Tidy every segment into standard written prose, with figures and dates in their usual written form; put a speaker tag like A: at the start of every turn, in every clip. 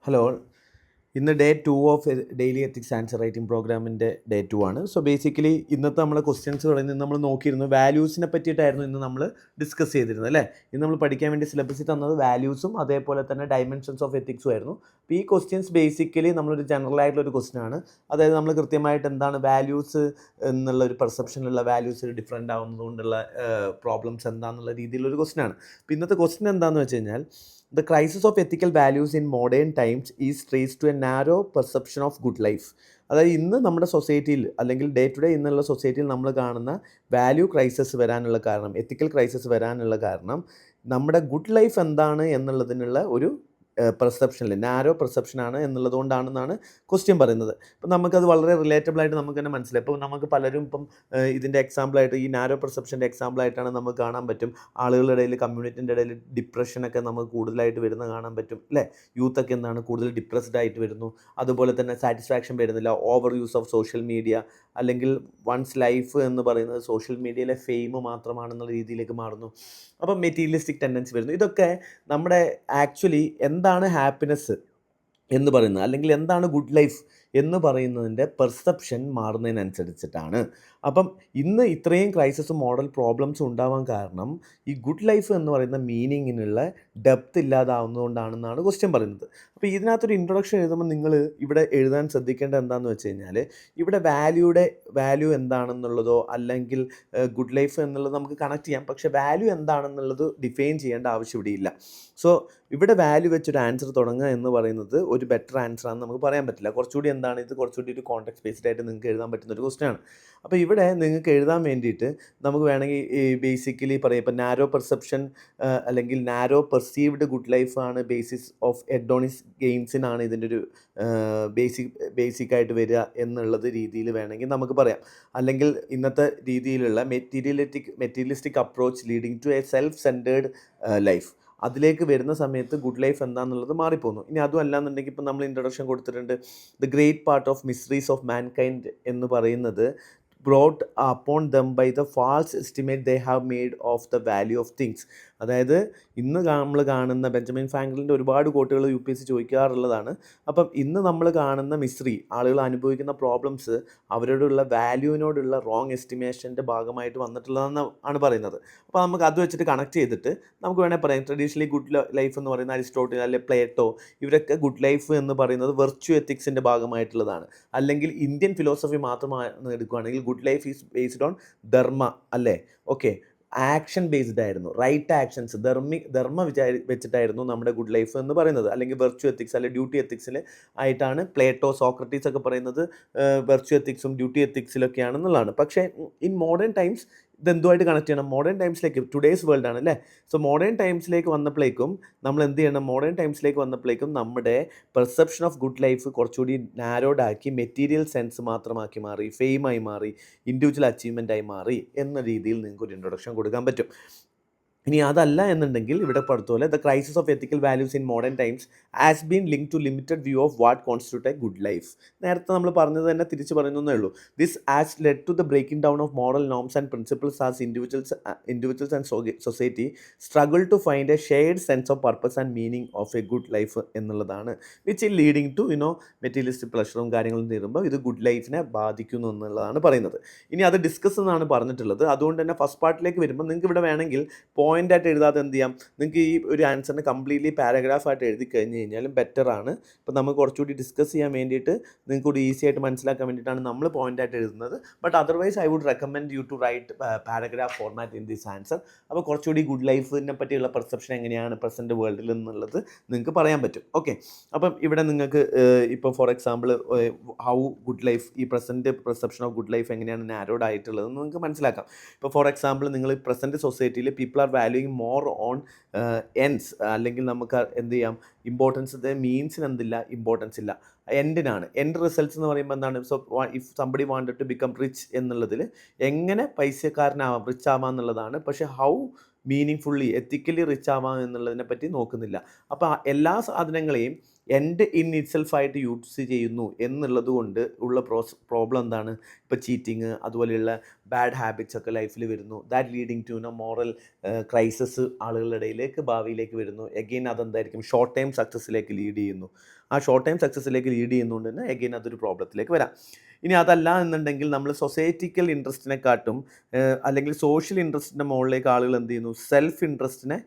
A: Hello. ഇന്ന് day 2 of daily ethics answer writing പ്രോഗ്രാമിൻ്റെ day 2 ആണ്. സോ ബേസിക്കലി ഇന്നത്തെ നമ്മളെ ക്വസ്റ്റ്യൻസ് പറയുന്നത് നമ്മൾ നോക്കിയിരുന്നു വാല്യൂസിനെ പറ്റിയിട്ടായിരുന്നു ഇന്ന് നമ്മൾ ഡിസ്കസ് ചെയ്തിരുന്നത് അല്ലേ. ഇന്ന് നമ്മൾ പഠിക്കാൻ വേണ്ടി സിലബസിൽ തന്നത് വാല്യൂസും അതേപോലെ തന്നെ ഡയമെൻഷൻസ് ഓഫ് എത്തിക്സും ആയിരുന്നു. അപ്പോൾ ഈ ക്വസ്റ്റ്യൻസ് ബേസിക്കലി നമ്മളൊരു ജനറൽ ആയിട്ടുള്ളൊരു ക്വസ്റ്റ്യൻ ആണ്. അതായത് നമ്മൾ കൃത്യമായിട്ട് എന്താണ് വാല്യൂസ് എന്നുള്ള ഒരു പെർസെപ്ഷനിലുള്ള വാല്യൂസ് ഡിഫറെൻ്റ് ആവുന്നതുകൊണ്ടുള്ള പ്രോബ്ലംസ് എന്താണെന്നുള്ള രീതിയിലൊരു ക്വസ്റ്റ്യൻ ആണ്. അപ്പോൾ ഇന്നത്തെ ക്വസ്റ്റ്യൻ എന്താണെന്ന് വെച്ച് കഴിഞ്ഞാൽ The crisis of ethical values in modern times is traced to a narrow perception of good life. അതായത് ഇന്ന് നമ്മുടെ സൊസൈറ്റിയിൽ അല്ലെങ്കിൽ ഡേ ടു ഡേ ഇന്നുള്ള സൊസൈറ്റിയിൽ നമ്മൾ കാണുന്ന വാല്യൂ ക്രൈസിസ് വരാനുള്ള കാരണം, എത്തിക്കൽ ക്രൈസിസ് വരാനുള്ള കാരണം നമ്മുടെ ഗുഡ് ലൈഫ് എന്താണ് എന്നുള്ളതിനുള്ള ഒരു പെർസെപ്ഷനിൽ നാരോ പെർസെപ്ഷനാണ് എന്നുള്ളത് കൊണ്ടാണെന്നാണ് ക്വസ്റ്റ്യൻ പറയുന്നത്. അപ്പം നമുക്കത് വളരെ റിലേറ്റബിളായിട്ട് നമുക്ക് തന്നെ മനസ്സിലായി. ഇപ്പോൾ നമുക്ക് പലരും ഇപ്പം ഇതിൻ്റെ എക്സാമ്പിളായിട്ട് ഈ നാരോ പെർസെപ്ഷൻ്റെ എക്സാമ്പിളായിട്ടാണ് നമുക്ക് കാണാൻ പറ്റും. ആളുകളുടെ ഇടയിൽ കമ്മ്യൂണിറ്റിൻ്റെ ഇടയിൽ ഡിപ്രഷനൊക്കെ നമുക്ക് കൂടുതലായിട്ട് വരുന്നത് കാണാൻ പറ്റും അല്ലേ. യൂത്തൊക്കെ എന്താണ് കൂടുതൽ ഡിപ്രസ്ഡ് ആയിട്ട് വരുന്നു. അതുപോലെ തന്നെ സാറ്റിസ്ഫാക്ഷൻ വരുന്നില്ല, over use of social media, അല്ലെങ്കിൽ വൺസ് ലൈഫ് എന്ന് പറയുന്നത് സോഷ്യൽ മീഡിയയിലെ ഫെയിം മാത്രമാണെന്നുള്ള രീതിയിലേക്ക് മാറുന്നു. അപ്പം മെറ്റീരിയലിസ്റ്റിക് ടെൻഡൻസി വരുന്നു. ഇതൊക്കെ നമ്മുടെ ആക്ച്വലി എന്താണ് ഹാപ്പിനെസ് എന്ന് പറയുന്നത് അല്ലെങ്കിൽ എന്താണ് ഗുഡ് ലൈഫ് എന്ന് പറയുന്നതിൻ്റെ പെർസെപ്ഷൻ മാറുന്നതിനനുസരിച്ചിട്ടാണ്. അപ്പം ഇന്ന് ഇത്രയും ക്രൈസിസും മോഡൽ പ്രോബ്ലംസും ഉണ്ടാവാൻ കാരണം ഈ ഗുഡ് ലൈഫ് എന്ന് പറയുന്ന മീനിങ്ങിനുള്ള ഡെപ്ത് ഇല്ലാതാവുന്നതുകൊണ്ടാണെന്നാണ് ക്വസ്റ്റ്യൻ പറയുന്നത്. അപ്പോൾ ഇതിനകത്തൊരു ഇൻട്രൊഡക്ഷൻ എഴുതുമ്പോൾ നിങ്ങൾ ഇവിടെ എഴുതാൻ ശ്രദ്ധിക്കേണ്ടത് എന്താണെന്ന് വെച്ച് കഴിഞ്ഞാൽ ഇവിടെ വാല്യൂ എന്താണെന്നുള്ളതോ അല്ലെങ്കിൽ ഗുഡ് ലൈഫ് എന്നുള്ളത് നമുക്ക് കണക്ട് ചെയ്യാം. പക്ഷേ വാല്യൂ എന്താണെന്നുള്ളത് ഡിഫൈൻ ചെയ്യേണ്ട ആവശ്യം ഇവിടെയില്ല. സോ ഇവിടെ വാല്യൂ വെച്ചൊരു ആൻസർ തുടങ്ങുക എന്ന് പറയുന്നത് ഒരു ബെറ്റർ ആൻസർ ആണെന്ന് നമുക്ക് പറയാൻ പറ്റില്ല. കുറച്ചുകൂടി എന്താണ് ഇത് കുറച്ചുകൂടി ഒരു കോൺടെക്സ്റ്റ് ബേസ്ഡ് ആയിട്ട് നിങ്ങൾക്ക് എഴുതാൻ പറ്റുന്ന ഒരു ക്വസ്റ്റ്യൻ ആണ്. അപ്പോൾ ഇവിടെ നിങ്ങൾക്ക് എഴുതാൻ വേണ്ടിയിട്ട് നമുക്ക് വേണമെങ്കിൽ ഈ ബേസിക്കലി പറയാം, ഇപ്പോൾ നാരോ പെർസെപ്ഷൻ അല്ലെങ്കിൽ നാരോ പെർസീവ്ഡ് ഗുഡ് ലൈഫ് ആണ് ബേസിസ് ഓഫ് എഡോണിസ് ഗെയിംസിനാണ് ഇതിൻ്റെ ഒരു ബേസിക്കായിട്ട് വരിക എന്നുള്ളത് രീതിയിൽ വേണമെങ്കിൽ നമുക്ക് പറയാം. അല്ലെങ്കിൽ ഇന്നത്തെ രീതിയിലുള്ള materialistic approach leading to a self centred life, അതിലേക്ക് വരുന്ന സമയത്ത് ഗുഡ് ലൈഫ് എന്താണെന്നുള്ളത് മാറിപ്പോകുന്നു. ഇനി അതും അല്ലാന്നുണ്ടെങ്കിൽ ഇപ്പം നമ്മൾ ഇൻട്രൊഡക്ഷൻ കൊടുത്തിട്ടുണ്ട്, the great part of mysteries of mankind എന്ന് പറയുന്നത് brought upon them by the false estimate they have made of the value of things. അതായത് ഇന്ന് നമ്മൾ കാണുന്ന ബെഞ്ചമിൻ ഫ്രാങ്ക്ലിൻ്റെ ഒരുപാട് കോട്ടുകൾ UPSC ചോദിക്കാറുള്ളതാണ്. അപ്പം ഇന്ന് നമ്മൾ കാണുന്ന മിസ്റ്ററി, ആളുകൾ അനുഭവിക്കുന്ന പ്രോബ്ലംസ് അവരോടുള്ള വാല്യൂവിനോടുള്ള റോങ് എസ്റ്റിമേഷൻ്റെ ഭാഗമായിട്ട് വന്നിട്ടുള്ളതെന്ന് ആണ് പറയുന്നത്. അപ്പോൾ നമുക്ക് അത് വെച്ചിട്ട് കണക്ട് ചെയ്തിട്ട് നമുക്ക് വേണമെങ്കിൽ പറയാം, ട്രഡീഷണലി ഗുഡ് ലൈഫ് എന്ന് പറയുന്ന അരിസ്റ്റോട്ടിൽ അല്ലെങ്കിൽ പ്ലേറ്റോ ഇവരൊക്കെ ഗുഡ് ലൈഫ് എന്ന് പറയുന്നത് വെർച്വു എത്തിക്സിൻ്റെ ഭാഗമായിട്ടുള്ളതാണ്. അല്ലെങ്കിൽ ഇന്ത്യൻ ഫിലോസഫി മാത്രമാണ് എടുക്കുകയാണെങ്കിൽ good life is based on dharma അല്ലേ. ഓക്കെ, ആക്ഷൻ ബേസ്ഡ് ആയിരുന്നു, റൈറ്റ് ആക്ഷൻസ്, ധർമ്മ വെച്ചിട്ടായിരുന്നു നമ്മുടെ ഗുഡ് ലൈഫ് എന്ന് പറയുന്നത്. അല്ലെങ്കിൽ വെർച്വു എത്തിക്സ് അല്ലെങ്കിൽ ഡ്യൂട്ടി എത്തിക്സിൽ ആയിട്ടാണ് പ്ലേറ്റോ, സോക്രട്ടീസ് ഒക്കെ പറയുന്നത് വെർച്വു എത്തിക്സും ഡ്യൂട്ടി എത്തിക്സിലൊക്കെയാണെന്നുള്ളതാണ്. പക്ഷേ ഇൻ മോഡേൺ ടൈംസ് ഇതെന്തുമായിട്ട് കണക്ട് ചെയ്യണം? മോഡേൺ ടൈംസിലേക്ക്, ടുഡേയ്സ് വേൾഡ് ആണ് അല്ലേ. സോ മോഡേൺ ടൈംസിലേക്ക് വന്നപ്പോഴേക്കും നമ്മൾ എന്ത് ചെയ്യണം? മോഡേൺ ടൈംസിലേക്ക് വന്നപ്പോഴേക്കും നമ്മുടെ പെർസെപ്ഷൻ ഓഫ് ഗുഡ് ലൈഫ് കുറച്ചുകൂടി നാരോഡ് ആക്കി മെറ്റീരിയൽ സെൻസ് മാത്രമാക്കി മാറി, ഫെയിമായി മാറി, ഇൻഡിവിജ്വൽ അച്ചീവ്മെൻ്റായി മാറി എന്ന രീതിയിൽ നിങ്ങൾക്ക് ഒരു ഇൻട്രൊഡക്ഷൻ കൊടുക്കാൻ പറ്റും. ഇനി അതല്ല എന്നുണ്ടെങ്കിൽ ഇവിടെ പഠിത്തപോലെ the crisis of ethical values in modern times has been link to limited view of what constitute a good life. നേരത്തെ നമ്മൾ പറഞ്ഞത് തന്നെ തിരിച്ച് പറയുന്നേ ഉള്ളൂ. This has led to the breaking down of moral norms and principles as individuals and society struggle to find a shared sense of purpose and meaning of a good life എന്നുള്ളതാണ്. Which in leading to materialistic പ്ലഷറും കാര്യങ്ങളും തീരുമ്പോൾ ഇത് good ലൈഫിനെ ബാധിക്കുന്നു എന്നുള്ളതാണ് പറയുന്നത്. ഇനി അത് ഡിസ്കസ് എന്നാണ് പറഞ്ഞിട്ടുള്ളത്. അതുകൊണ്ട് തന്നെ ഫസ്റ്റ് പാർട്ടിലേക്ക് വരുമ്പോൾ നിങ്ങൾക്ക് ഇവിടെ വേണമെങ്കിൽ പോയിൻ്റായിട്ട് എഴുതാതെ എന്ത് ചെയ്യാം, നിങ്ങൾക്ക് ഈ ഒരു ആൻസറിന് കംപ്ലീറ്റ്ലി പാരഗ്രാഫായിട്ട് എഴുതി കഴിഞ്ഞ് കഴിഞ്ഞാലും ബെറ്ററാണ്. ഇപ്പം നമുക്ക് കുറച്ചുകൂടി ഡിസ്കസ് ചെയ്യാൻ വേണ്ടിയിട്ട് നിങ്ങൾക്ക് കൂടി ഈസി ആയിട്ട് മനസ്സിലാക്കാൻ വേണ്ടിയിട്ടാണ് നമ്മൾ പോയിൻ്റായിട്ട് എഴുതുന്നത്. But otherwise I would recommend you to write paragraph format in this answer. അപ്പോൾ കുറച്ചുകൂടി ഗുഡ് ലൈഫിനെ പറ്റിയുള്ള പെർസെപ്ഷൻ എങ്ങനെയാണ് പ്രസൻറ്റ് വേൾഡിൽ എന്നുള്ളത് നിങ്ങൾക്ക് പറയാൻ പറ്റും. ഓക്കെ, അപ്പം ഇവിടെ നിങ്ങൾക്ക് ഇപ്പോൾ for example how good life, ഈ present perception of good life എങ്ങനെയാണ് നാരോഡ് ആയിട്ടുള്ളതെന്ന് നിങ്ങൾക്ക് മനസ്സിലാക്കാം. ഇപ്പോൾ ഫോർ എക്സാമ്പിൾ നിങ്ങൾ പ്രസൻറ്റ് സൊസൈറ്റിയിൽ people are valuing more on ends, അല്ലെങ്കിൽ നമുക്ക് എന്ത് ചെയ്യാം, ഇമ്പോർട്ടൻസ് മീൻസിന് എന്തില്ല, ഇമ്പോർട്ടൻസ് ഇല്ല, എൻഡിനാണ്. എൻഡ് റിസൾട്ട്സ് എന്ന് പറയുമ്പോൾ എന്താണ്? So if somebody wanted to become rich എന്നുള്ളതിൽ എങ്ങനെ പൈസക്കാരനാവാം, റിച്ച് ആവാം എന്നുള്ളതാണ്. പക്ഷേ how meaningfully ethically rich ആവാം എന്നുള്ളതിനെ പറ്റി നോക്കുന്നില്ല. അപ്പോൾ എല്ലാ സാധനങ്ങളെയും എൻഡ് ഇൻ ഇറ്റ്സെൽഫായിട്ട് യൂസ് ചെയ്യുന്നു എന്നുള്ളത് കൊണ്ട് ഉള്ള പ്രോബ്ലം എന്താണ്? ഇപ്പോൾ ചീറ്റിങ് അതുപോലെയുള്ള ബാഡ് ഹാബിറ്റ്സ് ഒക്കെ ലൈഫിൽ വരുന്നു. That leading to moral crisis ആളുകളുടെ ഇടയിലേക്ക് ഭാവിയിലേക്ക് വരുന്നു. എഗെയിൻ അതെന്തായിരിക്കും? ഷോർട്ട് ടൈം സക്സസ്സിലേക്ക് ലീഡ് ചെയ്യുന്നു. ആ ഷോർട്ട് ടൈം സക്സസ്സിലേക്ക് ലീഡ് ചെയ്യുന്നതുകൊണ്ട് തന്നെ എഗെയിൻ അതൊരു പ്രോബ്ലത്തിലേക്ക് വരാം. ഇനി അതല്ല എന്നുണ്ടെങ്കിൽ നമ്മൾ സൊസൈറ്റിക്കൽ ഇൻട്രസ്റ്റിനെക്കാട്ടും അല്ലെങ്കിൽ സോഷ്യൽ ഇൻട്രസ്റ്റിൻ്റെ മുകളിലേക്ക് ആളുകൾ എന്ത് ചെയ്യുന്നു? സെൽഫ് ഇൻട്രസ്റ്റിനെ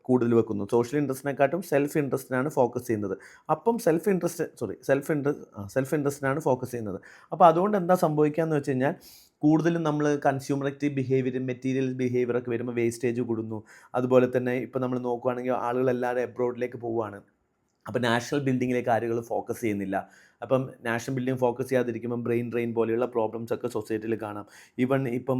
A: കൂടുതൽ വെക്കുന്നു. സോഷ്യൽ ഇൻട്രസ്റ്റിനെക്കാട്ടും സെൽഫ് ഇൻട്രസ്റ്റിനാണ് ഫോക്കസ് ചെയ്യുന്നത്. അപ്പം സെൽഫ് ഇൻട്രസ്റ്റിനാണ് ഫോക്കസ് ചെയ്യുന്നത്. അപ്പോൾ അതുകൊണ്ട് എന്താ സംഭവിക്കുകയെന്ന് വെച്ച് കഴിഞ്ഞാൽ കൂടുതലും നമ്മൾ കൺസ്യൂമറേറ്റീവ് ബിഹേവിയർ, മെറ്റീരിയൽ ബിഹേവിയർ ഒക്കെ വരുമ്പോൾ വേസ്റ്റേജ് കൂടുന്നു. അതുപോലെ തന്നെ ഇപ്പോൾ നമ്മൾ നോക്കുകയാണെങ്കിൽ ആളുകളെല്ലാവരും എബ്രോഡിലേക്ക് പോവുകയാണ്. അപ്പോൾ നാഷണൽ ബിൽഡിങ്ങിലേക്ക് ആളുകൾ ഫോക്കസ് ചെയ്യുന്നില്ല. അപ്പം നാഷണൽ ബിൽഡിംഗ് ഫോക്കസ് ചെയ്യാതിരിക്കുമ്പം ബ്രെയിൻ ഡ്രെയിൻ പോലെയുള്ള പ്രോബ്ലംസ് ഒക്കെ സൊസൈറ്റിയിൽ കാണാം. ഈവൻ ഇപ്പം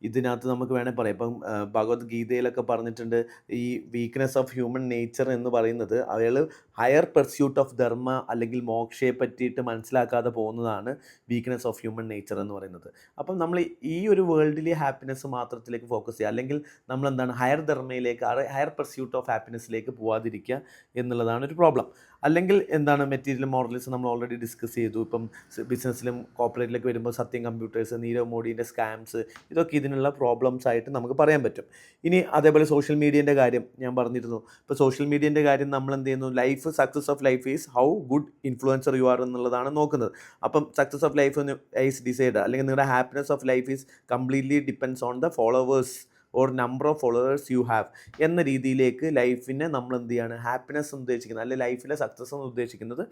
A: ഇതിനകത്ത് നമുക്ക് വേണമെങ്കിൽ പറയാം, ഇപ്പം ഭഗവത്ഗീതയിലൊക്കെ പറഞ്ഞിട്ടുണ്ട്, ഈ വീക്ക്നെസ് ഓഫ് ഹ്യൂമൻ നേച്ചർ എന്ന് പറയുന്നത് അയാൾ ഹയർ പെർസ്യൂട്ട് ഓഫ് ധർമ്മ അല്ലെങ്കിൽ മോക്ഷയെ പറ്റിയിട്ട് മനസ്സിലാക്കാതെ പോകുന്നതാണ് വീക്ക്നെസ് ഓഫ് ഹ്യൂമൻ നേച്ചർ എന്ന് പറയുന്നത്. അപ്പം നമ്മൾ ഈ ഒരു വേൾഡിലെ ഹാപ്പിനെസ് മാത്രത്തിലേക്ക് ഫോക്കസ് ചെയ്യുക, അല്ലെങ്കിൽ നമ്മളെന്താണ് ഹയർ ധർമ്മയിലേക്ക്, ഹയർ പെർസ്യൂട്ട് ഓഫ് ഹാപ്പിനെസ്സിലേക്ക് പോകാതിരിക്കുക എന്നുള്ളതാണ് ഒരു പ്രോബ്ലം. അല്ലെങ്കിൽ എന്താണ് മെറ്റീരിയൽ മോറലിസം നമ്മൾ ഓൾറെഡി ഡിസ്കസ് ചെയ്തു. ഇപ്പം ബിസിനസ്സിലും കോർപ്പറേറ്റിലേക്ക് വരുമ്പോൾ സത്യം കമ്പ്യൂട്ടേഴ്സ്, നീരവ് മോഡിൻ്റെ സ്കാംസ്, ഇതൊക്കെ ഇതിനുള്ള പ്രോബ്ലംസ് ആയിട്ട് നമുക്ക് പറയാൻ പറ്റും. ഇനി അതേപോലെ സോഷ്യൽ മീഡിയേൻ്റെ കാര്യം ഞാൻ പറഞ്ഞിരുന്നു. ഇപ്പോൾ സോഷ്യൽ മീഡിയേൻ്റെ കാര്യം നമ്മൾ എന്ത് ചെയ്യുന്നു? Life, success of life is how good influencer you are എന്നുള്ളതാണ് നോക്കുന്നത്. അപ്പം success of life is decide, അല്ലെങ്കിൽ നിങ്ങളുടെ happiness of life is completely depends on the followers or number of followers you have എന്ന രീതിയിലേക്ക് ലൈഫിനെ നമ്മൾ എന്ത് ചെയ്യാണ്? ഹാപ്പിനെസ് എന്ന് ഉദ്ദേശിക്കുന്നത്, അല്ലെങ്കിൽ ലൈഫിലെ സക്സസ് എന്ന് ഉദ്ദേശിക്കുന്നത്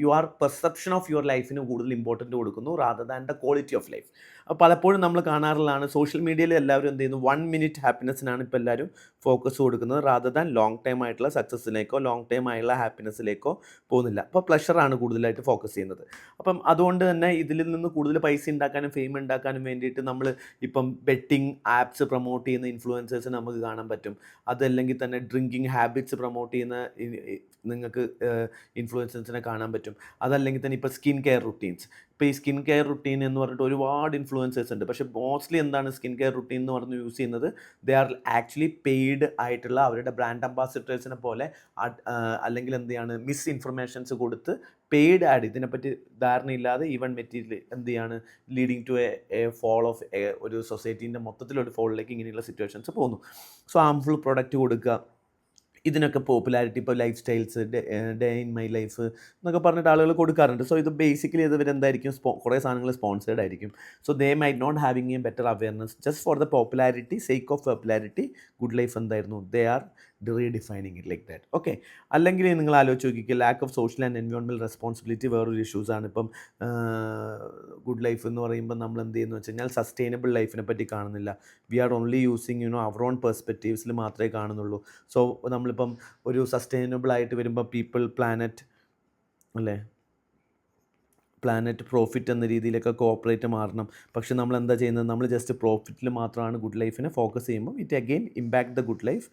A: യുവർ പെർസെപ്ഷൻ ഓഫ് യുവർ ലൈഫിന് കൂടുതൽ ഇമ്പോർട്ടൻറ്റ് കൊടുക്കുന്നു rather than the quality of life. അപ്പോൾ പലപ്പോഴും നമ്മൾ കാണാറുള്ളതാണ്, സോഷ്യൽ മീഡിയയിൽ എല്ലാവരും എന്ത് ചെയ്യുന്നു? 1 മിനിറ്റ് ഹാപ്പിനെസ്സിനാണ് ഇപ്പോൾ എല്ലാവരും ഫോക്കസ് കൊടുക്കുന്നത് റാദർ ദാൻ ലോങ് ടൈം ആയിട്ടുള്ള സക്സസ്സിലേക്കോ ലോങ് ടൈം ആയിട്ടുള്ള ഹാപ്പിനെസ്സിലേക്കോ പോകുന്നില്ല. അപ്പോൾ പ്ലഷറാണ് കൂടുതലായിട്ട് ഫോക്കസ് ചെയ്യുന്നത്. അപ്പം അതുകൊണ്ട് തന്നെ ഇതിൽ നിന്ന് കൂടുതൽ പൈസ ഉണ്ടാക്കാനും ഫെയിം ഉണ്ടാക്കാനും വേണ്ടിയിട്ട് നമ്മൾ ഇപ്പം ബെറ്റിംഗ് ആപ്സ് പ്രൊമോട്ട് ചെയ്യുന്ന ഇൻഫ്ലുവൻസേഴ്സ് നമുക്ക് കാണാൻ പറ്റും. അതല്ലെങ്കിൽ തന്നെ ഡ്രിങ്കിങ് ഹാബിറ്റ്സ് പ്രൊമോട്ട് ചെയ്യുന്ന നിങ്ങൾക്ക് ഇൻഫ്ലുവൻസേഴ്സിനെ കാണാൻ പറ്റും. അതല്ലെങ്കിൽ തന്നെ ഇപ്പോൾ സ്കിൻ കെയർ റുട്ടീൻസ്, ഇപ്പോൾ ഈ സ്കിൻ കെയർ റുട്ടീൻ എന്ന് പറഞ്ഞിട്ട് ഒരുപാട് ഇൻഫ്ലുവൻസേഴ്സ് ഉണ്ട്. പക്ഷേ മോസ്റ്റ്ലി എന്താണ് സ്കിൻ കെയർ റുട്ടീൻ എന്ന് പറഞ്ഞ് യൂസ് ചെയ്യുന്നത്? ദേ ആർ ആക്ച്വലി പെയ്ഡ് ആയിട്ടുള്ള അവരുടെ ബ്രാൻഡ് അംബാസിഡേഴ്സിനെ പോലെ അല്ലെങ്കിൽ എന്ത് ചെയ്യാണ്? മിസ് ഇൻഫർമേഷൻസ് കൊടുത്ത് പെയ്ഡ് ആഡ്, ഇതിനെപ്പറ്റി ധാരണയില്ലാതെ ഈവൻ മെറ്റീരിയൽ എന്ത് ചെയ്യാണ്? Leading to a fall of ഒരു സൊസൈറ്റീൻ്റെ മൊത്തത്തിലൊരു ഫോളിലേക്ക് ഇങ്ങനെയുള്ള സിറ്റുവേഷൻസ് പോകുന്നു. സോ ഹാംഫുൾ പ്രൊഡക്റ്റ് കൊടുക്കുക, ഇതിനൊക്കെ പോപ്പുലാരിറ്റി, ഇപ്പോൾ life styles, day in my life എന്നൊക്കെ പറഞ്ഞിട്ട് ആളുകൾ കൊടുക്കാറുണ്ട്. സോ ഇത് ബേസിക്കലി ഇവരെന്തായിരിക്കും? കുറേ സാധനങ്ങൾ സ്പോൺസേഡ് ആയിരിക്കും. So they might not having a better awareness, just for the popularity, sake of popularity good life എന്തായിരുന്നു? They are redefining it like that. Okay. അല്ലെങ്കിൽ നിങ്ങൾ ആലോചിച്ച് നോക്കിക്കുക, lack of social and environmental responsibility വേറൊരു ഇഷ്യൂസാണ്. ഇപ്പം good life എന്ന് പറയുമ്പോൾ നമ്മൾ എന്ത് ചെയ്യുന്നു വെച്ച് കഴിഞ്ഞാൽ സസ്റ്റൈനബിൾ ലൈഫിനെ പറ്റി കാണുന്നില്ല. We are only using our own പെർസ്പെക്റ്റീവ്സിൽ മാത്രമേ കാണുന്നുള്ളൂ. സോ നമ്മളിപ്പം ഒരു സസ്റ്റൈനബിൾ ആയിട്ട് വരുമ്പോൾ പീപ്പിൾ, പ്ലാനറ്റ്, അല്ലേ, പ്ലാനറ്റ്, പ്രോഫിറ്റ് എന്ന രീതിയിലൊക്കെ കോപ്പറേറ്റ് മാറണം. പക്ഷെ നമ്മൾ എന്താ ചെയ്യുന്നത്? നമ്മൾ ജസ്റ്റ് പ്രോഫിറ്റിൽ മാത്രമാണ് ഗുഡ് ലൈഫിനെ ഫോക്കസ് ചെയ്യുമ്പോൾ it again impact the good life.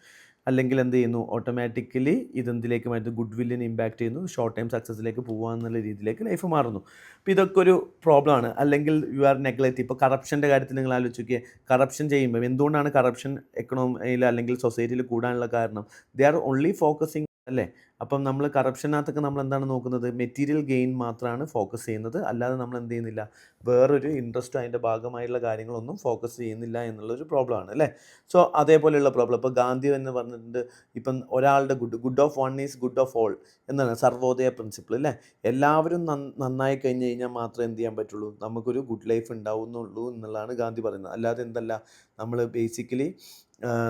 A: അല്ലെങ്കിൽ എന്ത് ചെയ്യുന്നു? ഓട്ടോമാറ്റിക്കലി ഇതെന്തിലേക്ക് മാറ്റുന്നു? ഗുഡ് വില്ലിനെ ഇമ്പാക്റ്റ് ചെയ്യുന്നു, ഷോർട്ട് ടൈം സക്സസ്സിലേക്ക് പോകാമെന്നുള്ള രീതിയിലേക്ക് ലൈഫ് മാറുന്നു. അപ്പോൾ ഇതൊക്കെ ഒരു പ്രോബ്ലമാണ്. അല്ലെങ്കിൽ യു ആർ നെഗ്ലക്റ്റ്. ഇപ്പോൾ കറപ്ഷൻ്റെ കാര്യത്തിൽ നിങ്ങൾ ആലോചിക്കുക, കറപ്ഷൻ ചെയ്യുമ്പോൾ എന്തുകൊണ്ടാണ് കറപ്ഷൻ എക്കണോമിയിൽ അല്ലെങ്കിൽ സൊസൈറ്റിയിൽ കൂടാനുള്ള കാരണം? ദേ ആർ ഓൺലി ഫോക്കസിങ്, അല്ലേ? അപ്പം നമ്മൾ കറപ്ഷനകത്തൊക്കെ നമ്മൾ എന്താണ് നോക്കുന്നത്? മെറ്റീരിയൽ ഗെയിൻ മാത്രമാണ് ഫോക്കസ് ചെയ്യുന്നത്, അല്ലാതെ നമ്മൾ എന്ത് ചെയ്യുന്നില്ല? വേറൊരു ഇൻട്രസ്റ്റ് അതിൻ്റെ ഭാഗമായുള്ള കാര്യങ്ങളൊന്നും ഫോക്കസ് ചെയ്യുന്നില്ല എന്നുള്ളൊരു പ്രോബ്ലമാണ്, അല്ലേ? സോ അതേപോലെയുള്ള പ്രോബ്ലം ഇപ്പോൾ ഗാന്ധി എന്ന് പറഞ്ഞിട്ടുണ്ട്, ഇപ്പം ഒരാളുടെ good of one is good of all എന്നാണ് സർവോദയ പ്രിൻസിപ്പിൾ, അല്ലേ? എല്ലാവരും നന്നായി കഴിഞ്ഞ് കഴിഞ്ഞാൽ മാത്രമേ എന്ത് ചെയ്യാൻ പറ്റുള്ളൂ? നമുക്കൊരു ഗുഡ് ലൈഫ് ഉണ്ടാവുന്നുള്ളൂ എന്നുള്ളതാണ് ഗാന്ധി പറയുന്നത്. അല്ലാതെ എന്തല്ല, നമ്മൾ ബേസിക്കലി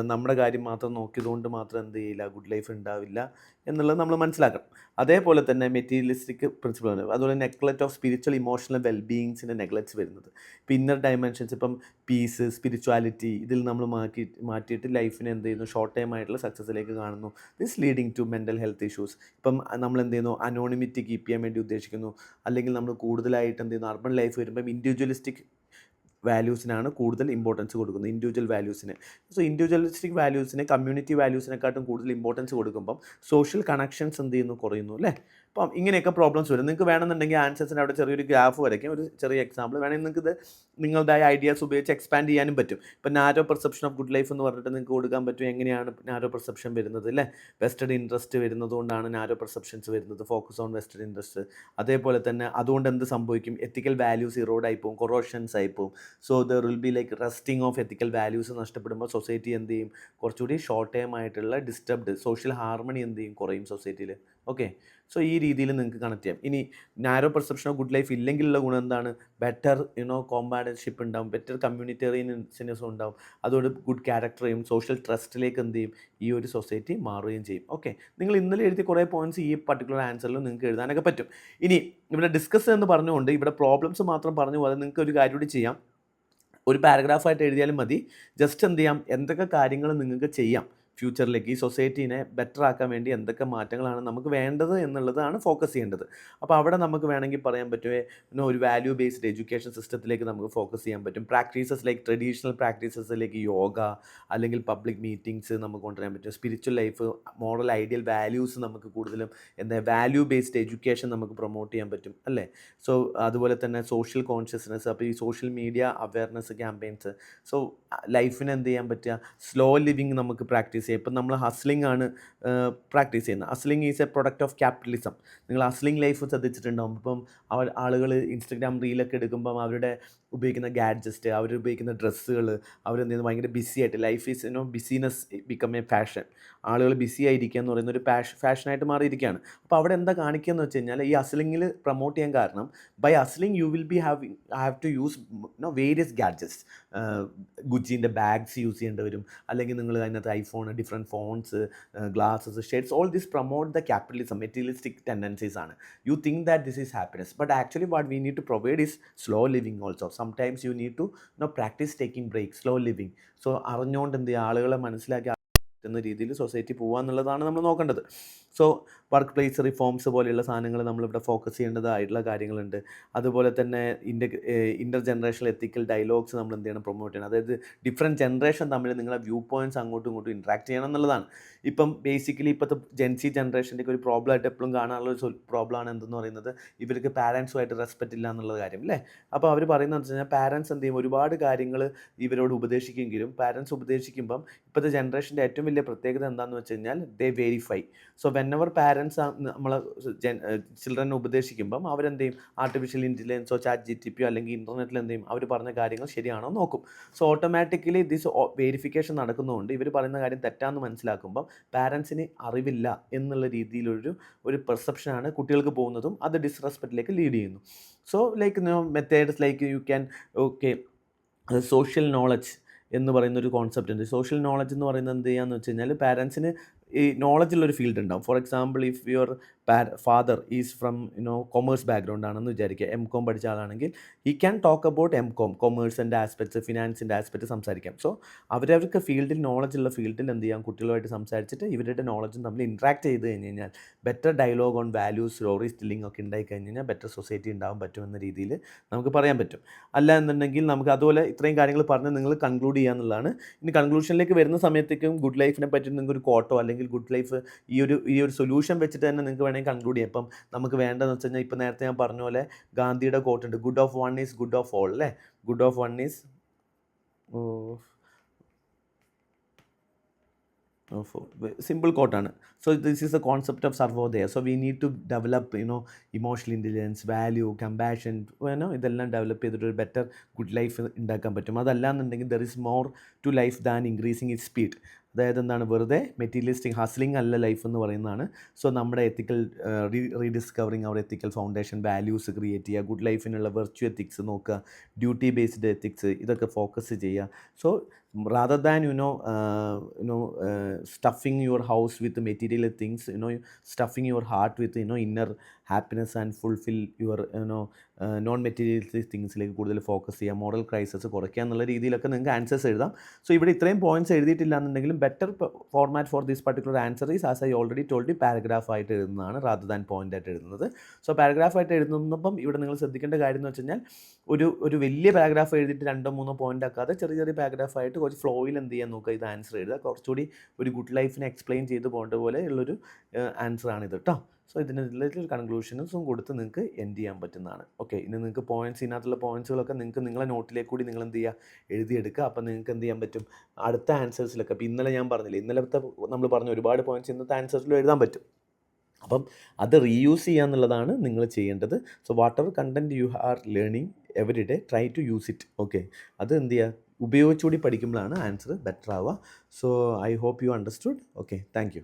A: നമ്മുടെ കാര്യം മാത്രം നോക്കിയതുകൊണ്ട് മാത്രം എന്ത് ചെയ്യില്ല? ഗുഡ് ലൈഫ് ഉണ്ടാവില്ല എന്നുള്ളത് നമ്മൾ മനസ്സിലാക്കണം. അതേപോലെ തന്നെ മെറ്റീരിയലിസ്റ്റിക് പ്രിൻസിപ്പിളാണ്. അതുപോലെ നെഗ്ലക്റ്റ് ഓഫ് സ്പിരിച്വൽ ഇമോഷണൽ വെൽബീയിങ്സിൻ്റെ നെഗ്ലക്ട്സ് വരുന്നത്. ഇപ്പോൾ ഇന്നർ ഡയമെൻഷൻസ്, ഇപ്പം പീസ്, സ്പിരിച്വാലിറ്റി, ഇതിൽ നമ്മൾ മാറ്റിയിട്ട് ലൈഫിനെ എന്ത് ചെയ്യുന്നു? ഷോർട്ട് ടൈം ആയിട്ടുള്ള സക്സസ്സിലേക്ക് കാണുന്നു. This leading to mental health issues. ഇപ്പം നമ്മൾ എന്ത് ചെയ്യുന്നു? അനോണിമിറ്റി കീപ്പ് ചെയ്യാൻ വേണ്ടി ഉദ്ദേശിക്കുന്നു. അല്ലെങ്കിൽ നമ്മൾ കൂടുതലായിട്ട് എന്ത് ചെയ്യുന്നു? അർബൻ ലൈഫ് വരുമ്പം ഇൻഡിവിജ്വലിസ്റ്റിക് വാല്യൂസിനാണ് കൂടുതൽ ഇമ്പോർട്ടൻസ് കൊടുക്കുന്നത്, ഇൻഡിവിജ്വൽ വാല്യൂസിന്. സോ ഇൻഡിവിജ്വലിസ്റ്റിക് വാല്യൂസിന് കമ്മ്യൂണിറ്റി വാല്യൂസിനെക്കാട്ടും കൂടുതൽ ഇമ്പോർട്ടൻസ് കൊടുക്കുമ്പം സോഷ്യൽ കണക്ഷൻസ് എന്ത് ചെയ്യുന്നു? കുറയുന്നു, അല്ലേ? അപ്പം ഇങ്ങനെയൊക്കെ പ്രോബ്ലംസ് വരും. നിങ്ങൾക്ക് വേണമെന്നുണ്ടെങ്കിൽ ആൻസേഴ്സിന് അവിടെ ചെറിയൊരു ഗ്രാഫ് വരയ്ക്കും, ഒരു ചെറിയ എക്സാമ്പിൾ വേണമെങ്കിൽ നിങ്ങൾക്കിത് നിങ്ങളുടേതായ ഐഡിയാസ് ഉപയോഗിച്ച് എക്സ്പാൻഡ് ചെയ്യാനും പറ്റും. ഇപ്പം narrow perception of good life എന്ന് പറഞ്ഞിട്ട് നിങ്ങൾക്ക് കൊടുക്കാൻ പറ്റും. എങ്ങനെയാണ് നാരോ പെർസെപ്ഷൻ വരുന്നത് അല്ലേ? വെസ്റ്റഡ് ഇൻട്രസ്റ്റ് വരുന്നത് കൊണ്ടാണ് നാരോ പെർസെപ്ഷൻസ് വരുന്നത്, ഫോക്കസ് ഓൺ വെസ്റ്റഡ് ഇൻട്രസ്റ്റ്. അതേപോലെ തന്നെ അതുകൊണ്ട് എന്ത് സംഭവിക്കും? എത്തിക്കൽ വാല്യൂസ് ഇറോഡ് ആയി പോകും, കൊറോഷൻസ് ആയി പോകും. So there will be like rusting of ethical values നഷ്ടപ്പെടുമ്പോൾ സൊസൈറ്റി എന്ത് ചെയ്യും? കുറച്ചുകൂടി ഷോർട്ട് ടൈം ആയിട്ടുള്ള ഡിസ്റ്റർബ്ഡ് സോഷ്യൽ ഹാർമണി എന്ത് ചെയ്യും? കുറയും സൊസൈറ്റിയിൽ. ഓക്കെ, സോ ഈ രീതിയിൽ നിങ്ങൾക്ക് കണക്ട് ചെയ്യാം. ഇനി narrow perception of good life ഇല്ലെങ്കിലുള്ള ഗുണം എന്താണ്? ബെറ്റർ കോമ്പാഡൻഷിപ്പ് ഉണ്ടാവും, ബെറ്റർ കമ്മ്യൂണിറ്റേറിയൻസിനെസ് ഉണ്ടാവും, അതോട് ഗുഡ് ക്യാരക്ടറേയും സോഷ്യൽ ട്രസ്റ്റിലേക്ക് എന്ത് ചെയ്യും? ഈ ഒരു സൊസൈറ്റി മാറുകയും ചെയ്യും. ഓക്കെ, നിങ്ങൾ ഇന്നലെ എഴുതിയ കുറേ പോയിന്റ്സ് ഈ പർട്ടിക്കുലർ ആൻസറിൽ നിങ്ങൾക്ക് എഴുതാനൊക്കെ പറ്റും. ഇനി ഇവിടെ ഡിസ്കസ് എന്ന് പറഞ്ഞുകൊണ്ട് ഇവിടെ പ്രോബ്ലംസ് മാത്രം പറഞ്ഞു പോകാതെ നിങ്ങൾക്ക് ഒരു കാര്യം കൂടി ചെയ്യാം. ഒരു പാരഗ്രാഫായിട്ട് എഴുതിയാലും മതി. ജസ്റ്റ് എന്ത് ചെയ്യാം? എന്തൊക്കെ കാര്യങ്ങൾ നിങ്ങൾക്ക് ചെയ്യാം ഫ്യൂച്ചറിലേക്ക് ഈ സൊസൈറ്റീനെ ബെറ്റർ ആക്കാൻ വേണ്ടി എന്തൊക്കെ മാറ്റങ്ങളാണ് നമുക്ക് വേണ്ടത് എന്നുള്ളതാണ് ഫോക്കസ് ചെയ്യേണ്ടത്. അപ്പോൾ അവിടെ നമുക്ക് വേണമെങ്കിൽ പറയാൻ പറ്റുമോ ഒരു വാല്യൂ ബേസ്ഡ് എഡ്യൂക്കേഷൻ സിസ്റ്റത്തിലേക്ക് നമുക്ക് ഫോക്കസ് ചെയ്യാൻ പറ്റും. പ്രാക്ടീസസ് ലൈക്ക് ട്രഡീഷണൽ പ്രാക്ടീസസിലേക്ക് യോഗ അല്ലെങ്കിൽ പബ്ലിക് മീറ്റിംഗ്സ് നമുക്ക് കൊണ്ടുവരാൻ പറ്റും. Spiritual life, moral ideal values നമുക്ക് കൂടുതലും വാല്യൂ ബേസ്ഡ് എഡ്യൂക്കേഷൻ നമുക്ക് പ്രൊമോട്ട് ചെയ്യാൻ പറ്റും അല്ലേ? സോ അതുപോലെ തന്നെ സോഷ്യൽ കോൺഷ്യസ്നെസ്, അപ്പോൾ ഈ social media awareness campaigns. So ലൈഫിന് എന്ത് ചെയ്യാൻ പറ്റുക? സ്ലോ ലിവിങ് നമുക്ക് പ്രാക്ടീസ് ചെയ്യാം. ഇപ്പം നമ്മൾ ഹസ്ലിംഗ് ആണ് പ്രാക്ടീസ് ചെയ്യുന്നത്. Hustling is A product of capitalism. നിങ്ങൾ ഹസ്ലിംഗ് ലൈഫ് ശ്രദ്ധിച്ചിട്ടുണ്ടാകും. ഇപ്പം ആളുകൾ ഇൻസ്റ്റഗ്രാം റീലൊക്കെ എടുക്കുമ്പം അവരുടെ ഉപയോഗിക്കുന്ന ഗാഡ്ജസ്റ്റ്, അവർ ഉപയോഗിക്കുന്ന ഡ്രസ്സുകൾ, അവരെന്ത് ചെയ്യുന്നത്? ഭയങ്കര ബിസി ആയിട്ട് life is business become A fashion. ആളുകൾ ബിസി ആയിരിക്കുക എന്ന് പറയുന്ന ഒരു ഫാഷനായിട്ട് മാറിയിരിക്കുകയാണ്. അപ്പോൾ അവിടെ എന്താ കാണിക്കുക എന്ന് വെച്ച് കഴിഞ്ഞാൽ ഈ ഹസ്ലിങ്ങിൽ പ്രൊമോട്ട് ചെയ്യാൻ കാരണം by hustling you will be have to use various gadgets. ഗുച്ചിൻ്റെ ബാഗ്സ് യൂസ് ചെയ്യേണ്ടി വരും, അല്ലെങ്കിൽ നിങ്ങൾ അതിനകത്ത് iPhone, different phones, glasses, shades, all this promote the capitalism, materialistic tendencies ആണ്. You think that this is happiness, but actually what we need to provide is slow living also. Sometimes you need to practice taking break, slow living. So അറിഞ്ഞുകൊണ്ട് എന്ത് ചെയ്യുക? ആളുകളെ മനസ്സിലാക്കി എന്ന രീതിയിൽ society പോകുക എന്നുള്ളതാണ് നമ്മൾ നോക്കേണ്ടത്. സോ വർക്ക് പ്ലേസ് റിഫോംസ് പോലെയുള്ള സാധനങ്ങൾ നമ്മളിവിടെ ഫോക്കസ് ചെയ്യേണ്ടതായിട്ടുള്ള കാര്യങ്ങളുണ്ട്. അതുപോലെ തന്നെ ഇൻ്റർ ജനറേഷണൽ എത്തിക്കൽ ഡയലോഗ്സ് നമ്മൾ എന്ത് ചെയ്യണം? പ്രൊമോട്ട് ചെയ്യണം. അതായത് ഡിഫറെൻറ്റ് ജനറേഷൻ തമ്മിൽ നിങ്ങളെ വ്യൂ പോയിൻറ്റ്സ് അങ്ങോട്ടും ഇങ്ങോട്ടും ഇൻട്രാക്ട് ചെയ്യണം എന്നുള്ളതാണ്. ഇപ്പം ബേസിക്കലി ഇപ്പോഴത്തെ ജെൻസി ജനറേഷൻ്റെ ഒരു പ്രോബ്ലമായിട്ട് എപ്പോഴും കാണാനുള്ള ഒരു പ്രോബ്ലമാണ് എന്തെന്ന് പറയുന്നത്, ഇവർക്ക് പാരൻസുമായിട്ട് റെസ്പെക്റ്റ് ഇല്ല എന്നുള്ള കാര്യം അല്ലേ? അപ്പോൾ അവർ പറയുന്നത് വെച്ച് കഴിഞ്ഞാൽ പാരൻസ് എന്ത് ചെയ്യും? ഒരുപാട് കാര്യങ്ങൾ ഇവരോട് ഉപദേശിക്കുമെങ്കിലും പാരൻസ് ഉപദേശിക്കുമ്പം ഇപ്പോഴത്തെ ജനറേഷൻ്റെ ഏറ്റവും വലിയ പ്രത്യേകത എന്താണെന്ന് വെച്ച് കഴിഞ്ഞാൽ ദേ വെരിഫൈ. സോ വെന്നെവർ പാരൻസ് നമ്മളെ ചിൽഡ്രനെ ഉപദേശിക്കുമ്പം അവരെന്ത് ചെയ്യും? ആർട്ടിഫിഷ്യൽ ഇൻ്റലിജൻസോ ChatGPT അല്ലെങ്കിൽ ഇൻ്റർനെറ്റിൽ എന്ത് ചെയ്യും? അവർ പറഞ്ഞ കാര്യങ്ങൾ ശരിയാണോ നോക്കും. സോ ഓട്ടോമാറ്റിക്കലി ദിസ് വെരിഫിക്കേഷൻ നടക്കുന്നതുകൊണ്ട് ഇവർ പറയുന്ന കാര്യം തെറ്റാന്ന് മനസ്സിലാക്കുമ്പം പാരൻസിന് അറിവില്ല എന്നുള്ള രീതിയിലൊരു പെർസെപ്ഷനാണ് കുട്ടികൾക്ക് പോകുന്നതും അത് ഡിസ്റെസ്പെക്റ്റിലേക്ക് ലീഡ് ചെയ്യുന്നു. So like methods like you can social knowledge എന്ന് പറയുന്നൊരു കോൺസെപ്റ്റ് ഉണ്ട്. സോഷ്യൽ നോളജ് എന്ന് പറയുന്നത് എന്ത് ചെയ്യാന്ന് വെച്ച് കഴിഞ്ഞാൽ പാരൻസിന് ഈ നോളജുള്ളൊരു ഫീൽഡ് ഉണ്ടാവും. For example if your father is from commerce background ആണെന്ന് വിചാരിക്കുക, MCOM പഠിച്ച ആളാണെങ്കിൽ he can talk about MCOM, കൊമേഴ്സിൻ്റെ ആസ്പെക്ട്സ്, ഫിനാൻസിൻ്റെ ആസ്പെക്റ്റ് സംസാരിക്കാം. സോ അവരവർക്ക് ഫീൽഡിൽ നോളജുള്ള ഫീൽഡിൽ എന്ത് ചെയ്യാം? കുട്ടികളുമായിട്ട് സംസാരിച്ചിട്ട് ഇവരുടെ നോളജും തമ്മിൽ ഇൻട്രാക്ട് ചെയ്ത് കഴിഞ്ഞ് കഴിഞ്ഞാൽ better dialogue on values, storytelling ഒക്കെ ഉണ്ടായി കഴിഞ്ഞ് കഴിഞ്ഞാൽ ബെറ്റർ സൊസൈറ്റി ഉണ്ടാകാൻ പറ്റുമെന്ന രീതിയിൽ നമുക്ക് പറയാൻ പറ്റും. അല്ല എന്നുണ്ടെങ്കിൽ നമുക്ക് അതുപോലെ ഇത്രയും കാര്യങ്ങൾ പറഞ്ഞ് നിങ്ങൾ കൺക്ലൂഡ് ചെയ്യുക എന്നുള്ളതാണ്. ഇനി കൺക്ലൂഷനിലേക്ക് വരുന്ന സമയത്തേക്കും ഗുഡ് ലൈഫിനെ പറ്റി നിങ്ങൾക്ക് ഒരു കോട്ടോ അല്ലെങ്കിൽ ഗുഡ് ലൈഫ് ഈ ഒരു സൊല്യൂഷൻ വെച്ചിട്ട് തന്നെ നിങ്ങൾക്ക് വേണമെങ്കിൽ കൺക്ലൂഡ് ചെയ്യാം. ഇപ്പം നമുക്ക് വേണ്ടതെന്ന് വെച്ച് കഴിഞ്ഞാൽ ഇപ്പം നേരത്തെ ഞാൻ പറഞ്ഞ പോലെ ഗാന്ധിയുടെ കോട്ട് ഉണ്ട്, good of one is good of all അല്ലേ? Good of one is simple കോട്ടാണ്. So this is the concept of Sarvodaya. So we need to develop emotional intelligence, value, compassion, ഇതെല്ലാം ഡെവലപ്പ് ചെയ്തിട്ട് ഒരു ബെറ്റർ ഗുഡ് ലൈഫ് ഉണ്ടാക്കാൻ പറ്റും. അതല്ലാന്നുണ്ടെങ്കിൽ there is more to life than increasing it speed. അതായത് എന്താണ്? വെറുതെ മെറ്റീരിയലിസ്റ്റിക് ഹസ്ലിംഗ് അല്ല ലൈഫ് എന്ന് പറയുന്നതാണ്. സോ നമ്മുടെ എത്തിക്കൽ റീഡിസ്കവറിങ് അവർ എത്തിക്കൽ ഫൗണ്ടേഷൻ, വാല്യൂസ് ക്രിയേറ്റ് ചെയ്യുക, ഗുഡ് ലൈഫിനുള്ള വെർച്വൽ എത്തിക്സ് നോക്കുക, ഡ്യൂട്ടി ബേസ്ഡ് എത്തിക്സ് ഇതൊക്കെ ഫോക്കസ് ചെയ്യുക. So rather than stuffing your house with material things, stuffing your heart with inner happiness and fulfill your non materialistic തിങ്സിലേക്ക് കൂടുതൽ focus ചെയ്യുക, moral crisis കുറയ്ക്കുക എന്നുള്ള രീതിയിലൊക്കെ നിങ്ങൾക്ക് ആൻസേഴ്സ് എഴുതാം. സോ ഇവിടെ ഇത്രയും പോയിന്റ്സ് എഴുതിയിട്ടില്ല എന്നുണ്ടെങ്കിലും better format for this particular answer is as I already told പാരഗ്രാഫായിട്ട് എഴുതുന്നതാണ് റാദർ ദാൻ പോയിന്റ് ആയിട്ട് എഴുതുന്നത്. സോ പാരഗ്രാഫായിട്ട് എഴുതുന്നപ്പം ഇവിടെ നിങ്ങൾ ശ്രദ്ധിക്കേണ്ട കാര്യം എന്ന് വെച്ച് കഴിഞ്ഞാൽ ഒരു വലിയ പാരഗ്രാഫ് എഴുതിയിട്ട് 2-3 പോയിന്റ് ആക്കാതെ ചെറിയ ചെറിയ പാരഗ്രാഫായിട്ട് കുറച്ച് ഫ്ലോയിൽ എന്ത് ചെയ്യാൻ നോക്കുക, ഇത് ആൻസർ എഴുതുക. കുറച്ചുകൂടി ഒരു ഗുഡ് ലൈഫിനെ എക്സ്പ്ലെയിൻ ചെയ്ത് പോകേണ്ട പോലെ ഉള്ളൊരു ആൻസറാണിത് കേട്ടോ. സോ ഇതിന് റിലേറ്റഡ് കൺക്ലൂഷൻസും കൊടുത്ത് നിങ്ങൾക്ക് എൻഡ് ചെയ്യാൻ പറ്റുന്നതാണ്. ഓക്കെ, ഇനി നിങ്ങൾക്ക് പോയിൻറ്റ്സ്, ഇതിനകത്തുള്ള പോയിൻറ്റ്സുകളൊക്കെ നിങ്ങൾക്ക് നിങ്ങളെ നോട്ടിലേക്ക് കൂടി നിങ്ങൾ എന്ത് ചെയ്യുക, എഴുതിയെടുക്കുക. അപ്പോൾ നിങ്ങൾക്ക് എന്ത് ചെയ്യാൻ പറ്റും, അടുത്ത ആൻസേഴ്സിലൊക്കെ. അപ്പോൾ ഇന്നലെ ഞാൻ പറഞ്ഞില്ലേ, ഇന്നലത്തെ നമ്മൾ പറഞ്ഞ ഒരുപാട് പോയിൻറ്റ്സ് ഇന്നത്തെ ആൻസേഴ്സിലും എഴുതാൻ പറ്റും. അപ്പം അത് റീയൂസ് ചെയ്യുക എന്നുള്ളതാണ് നിങ്ങൾ ചെയ്യേണ്ടത്. So whatever content you are learning every day, try to use it. Okay, അത് എന്ത് ചെയ്യുക, ഉപയോഗിച്ചുകൂടി പഠിക്കുമ്പോഴാണ് ആൻസർ ബെറ്റർ ആവുക. So I hope you understood. Okay, thank U.